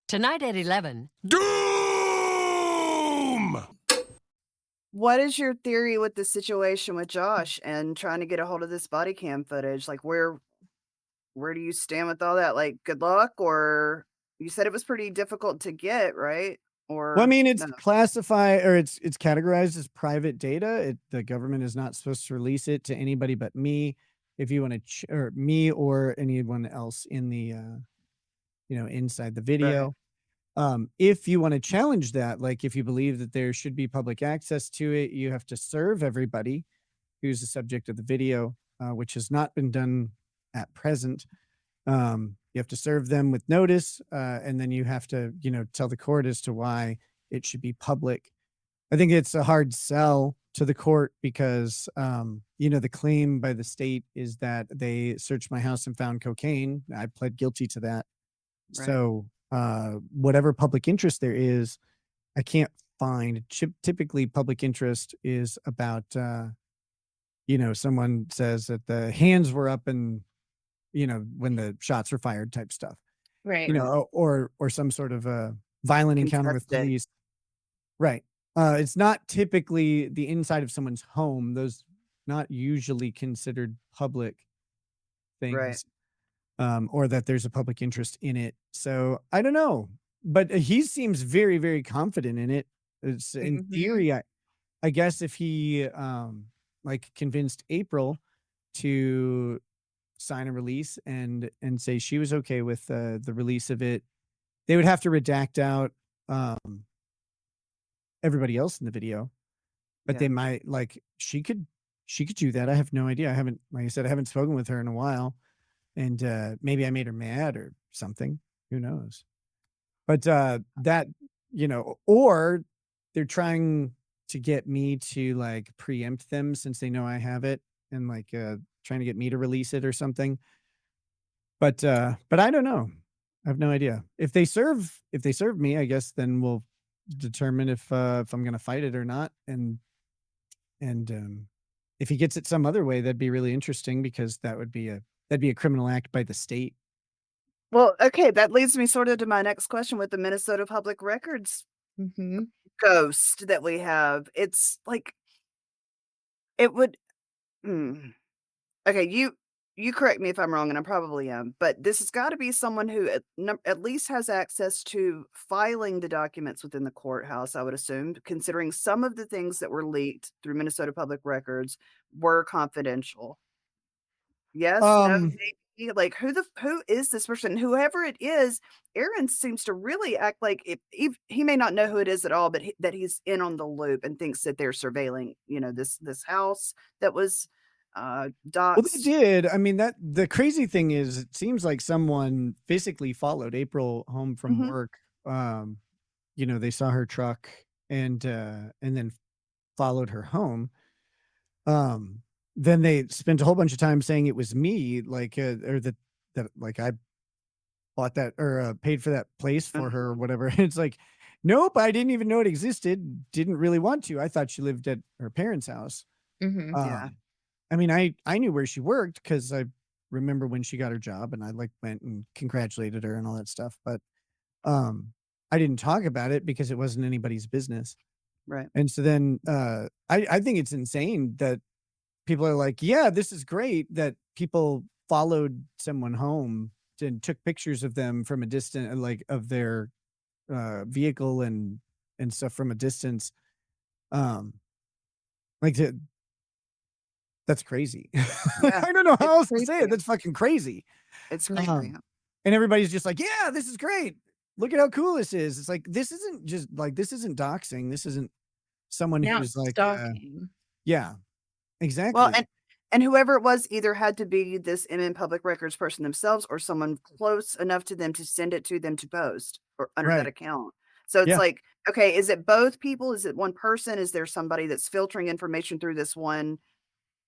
Tonight at 11. Doom! What is your theory with the situation with Josh and trying to get a hold of this body cam footage? Like, where do you stand with all that? Like, good luck, or you said it was pretty difficult to get, right? Well, I Or mean, it's no? classified or it's categorized as private data. The government is not supposed to release it to anybody but me. If you want to, or me or anyone else in the, inside the Right, video. If you want to challenge that, like if you believe that there should be public access to it, you have to serve everybody who's the subject of the video, which has not been done at present. You have to serve them with notice, and then you have to, tell the court as to why it should be public. I think it's a hard sell to the court because, the claim by the state is that they searched my house and found cocaine. I pled guilty to that. right. So, whatever public interest there is, I can't find. Typically, public interest is about, someone says that the hands were up and, when the shots were fired type stuff, Right. Right. or some sort of a violent encounter with Contested. police. Right. It's not typically the inside of someone's home. Those not usually considered public Right. things, or that there's a public interest in it. So I don't know, but he seems very, very confident in it. It's in Mhm. theory. I guess if he like convinced April to sign a release and say she was okay with the release of it, they would have to redact out everybody else in the video, but Yeah. they might like she could do that. I have no idea. I haven't, like I said, I haven't spoken with her in a while, and maybe I made her mad or something. Who knows? But that, or they're trying to get me to like preempt them since they know I have it, and like trying to get me to release it or something. But I don't know. I have no idea. If they serve me, I guess then we'll determine if I'm gonna fight it or not. And if he gets it some other way, that'd be really interesting because that'd be a criminal act by the state. Well, okay, that leads me sort of to my next question with the Minnesota Public Records Mhm. ghost that we have. It's like it would. Okay, you correct me if I'm wrong, and I probably am, but this has got to be someone who at least has access to filing the documents within the courthouse, I would assume, considering some of the things that were leaked through Minnesota Public Records were confidential. Yes, no, Um, maybe, like, who is this person? Whoever it is, Aaron seems to really act like he may not know who it is at all, but that he's in on the loop and thinks that they're surveilling, this house that was, well, they doxed. did. I mean, that the crazy thing is, it seems like someone physically followed April home from Mhm. work. They saw her truck and then followed her home. Um, then they spent a whole bunch of time saying it was me, like, or that like I bought that or paid for that place for her or Uh-huh. whatever. It's like, nope, I didn't even know it existed. Didn't really want to. I thought she lived at her parents' house. Mhm. Yeah. I mean, I knew where she worked because I remember when she got her job, and I like went and congratulated her and all that stuff. But um, I didn't talk about it because it wasn't anybody's business. Right. And so then I think it's insane that people are like, yeah, this is great that people followed someone home and took pictures of them from a distance, like of their vehicle and stuff from a distance. Um, like that's crazy. Yeah. I don't know It's how else to say it. crazy. That's fucking crazy. It's crazy. Um, and everybody's just like, yeah, this is great. Look at how cool this is. It's like, this isn't doxing. This isn't someone Now who's it's like, stalking. yeah, Well, exactly. and whoever it was either had to be this MN Public Records person themselves or someone close enough to them to send it to them to post or under that Right. account. So it's Yeah. like, okay, is it both people? Is it one person? Is there somebody that's filtering information through this one?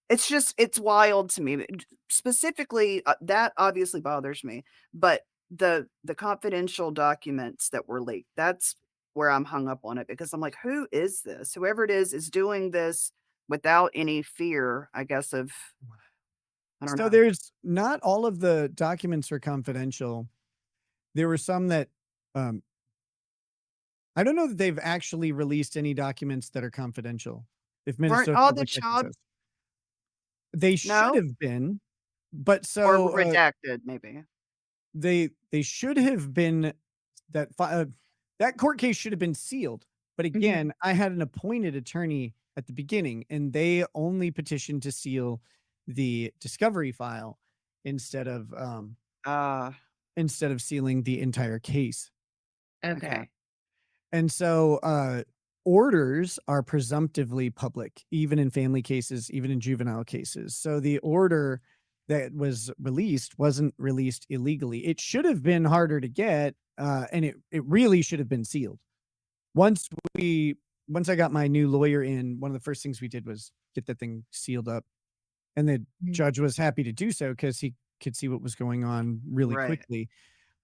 It's wild to me. Specifically, that obviously bothers me, but the confidential documents that were leaked, that's where I'm hung up on it because I'm like, "Who is this?" Whoever it is doing this without any fear, I guess, of I don't So know. there's not all of the documents are confidential. There were some that I don't know that they've actually released any documents that are confidential. If Weren't Minnesota all the double check child says they should no? have been, but Or so redacted, maybe. they should have been that court case should have been sealed. But Mhm. again, I had an appointed attorney at the beginning, and they only petitioned to seal the discovery file instead of Uh, sealing the entire case. Okay. And so orders are presumptively public, even in family cases, even in juvenile cases. So the order that was released wasn't released illegally. It should have been harder to get, and it really should have been sealed. Once I got my new lawyer in, one of the first things we did was get that thing sealed up, and the Mhm. judge was happy to do so because he could see what was going on really Right. quickly.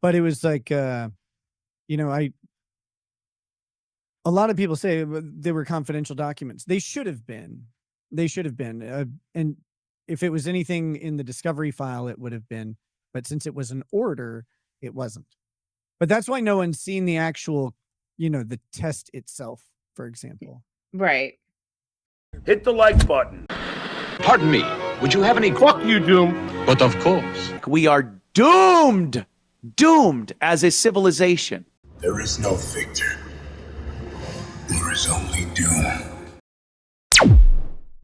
But it was like, you know, a lot of people say they were confidential documents. They should have been. They should have been. And if it was anything in the discovery file, it would have been. But since it was an order, it wasn't. But that's why no one's seen the actual, the test itself, for example. Right. Hit the like button. Pardon me, would you have any... Fuck you, Doom. But of course. We are doomed as a civilization. There is no victor. There is only doom.